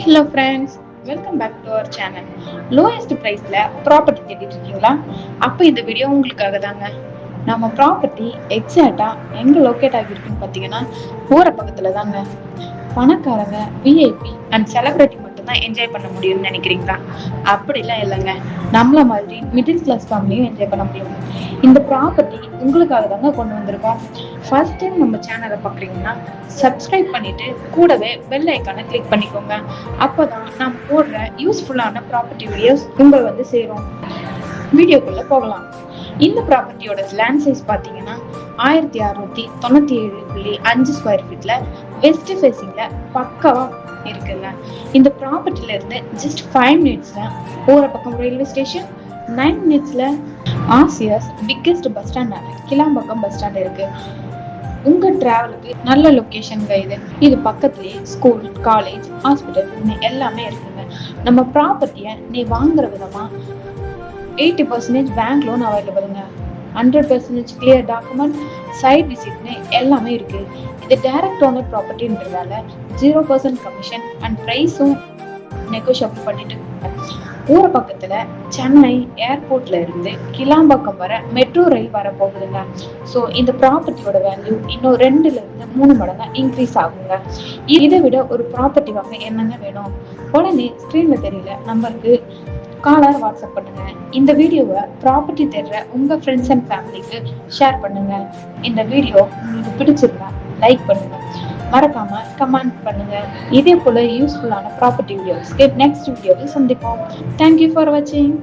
Hello friends, welcome back to our channel. Lowest ப்ரைஸில் property தேடிட்டு இருக்கீங்களா? அப்போ இந்த வீடியோ உங்களுக்காக தாங்க. நம்ம ப்ராப்பர்ட்டி எக்ஸாக்டாக எங்கே லொக்கேட் ஆகியிருக்குன்னு பார்த்தீங்கன்னா ஊரை பக்கத்தில் தாங்க. பணக்காரங்க, விஐபி அண்ட் செலிபிரிட்டி மட்டும்தான் என்ஜாய் பண்ண முடியும்னு நினைக்கிறீங்களா? அப்படிலாம் இல்லைங்க. நம்மள மாதிரி மிடில் கிளாஸ் ஃபேமிலியும் என்ஜாய் பண்ண முடியும். இந்த ப்ராப்பர்ட்டி உங்களுக்காக தாங்க கொண்டு வந்திருக்கோம். ஃபர்ஸ்ட் டைம் நம்ம சேனலை பார்க்குறீங்கன்னா சப்ஸ்கிரைப் பண்ணிட்டு கூடவே பெல் ஐக்கானை கிளிக் பண்ணிக்கோங்க. அப்போதான் நான் போடுற யூஸ்ஃபுல்லான ப்ராப்பர்ட்டி வீடியோஸ் உங்களை வந்து சேரும். வீடியோக்குள்ள போகலாம். இந்த ப்ராப்பர்ட்டியோட லேண்ட் சைஸ் பார்த்தீங்கன்னா 1697.5 ஸ்கொயர் ஃபீட்ல வெஸ்ட் ஃபேசிங்ல பக்காவா இருக்குங்க. இந்த ப்ராப்பர்ட்டில இருந்து ஜஸ்ட் 5 மினிட்ஸ்ல ஒரு பக்கம் ரயில்வே ஸ்டேஷன், 9 மினிட்ஸ்ல ஆசியாஸ் பிக்கெஸ்ட் பஸ் ஸ்டாண்டான கிளாம்பாக்கம் பஸ் ஸ்டாண்ட் இருக்கு. உங்க டிராவலுக்கு நல்ல லொகேஷனுங்க இது பக்கத்துலயே ஸ்கூல், காலேஜ், ஹாஸ்பிட்டல் எல்லாமே இருக்குங்க. நம்ம ப்ராப்பர்ட்டியை நீ வாங்குற விதமா 80% பேங்க் லோன் அவைலபிளுங்க. 100% கிளியர் டாக்குமெண்ட், சைட் விசிட்னு எல்லாமே இருக்கு. இது டைரக்ட் ஓனர் ப்ராப்பர்ட்டின்றதால 0% கமிஷன் அண்ட் ப்ரைஸும் நெகோஷியபிள் பண்ணிட்டு இருக்காங்க. ஊர் பக்கத்துல சென்னை ஏர்போர்ட்ல இருந்து கிளாம்பாக்கம் வர மெட்ரோ ரயில் வர போகுதுங்க. ஸோ இந்த ப்ராப்பர்ட்டியோட வேல்யூ இன்னும் 2-3 மடங்கா இன்க்ரீஸ் ஆகுங்க. இதை விட ஒரு ப்ராப்பர்ட்டி வாங்க என்னங்க வேணும்? உடனே ஸ்கிரீன்ல தெரியல நம்பருக்கு காலர் வாட்ஸ்அப் பண்ணுங்க. இந்த வீடியோவை ப்ராப்பர்ட்டி தேடுற உங்க ஃப்ரெண்ட்ஸ் அண்ட் ஃபேமிலிக்கு ஷேர் பண்ணுங்க. இந்த வீடியோ உங்களுக்கு பிடிச்சிருந்தா லைக் பண்ணுங்க, மறக்காம கமெண்ட் பண்ணுங்க. இதே போல யூஸ்ஃபுல்லான ப்ராப்பர்ட்டி வீடியோஸ்க்கு நெக்ஸ்ட் வீடியோவில் சந்திப்போம். தேங்க்யூ ஃபார் வாட்சிங்.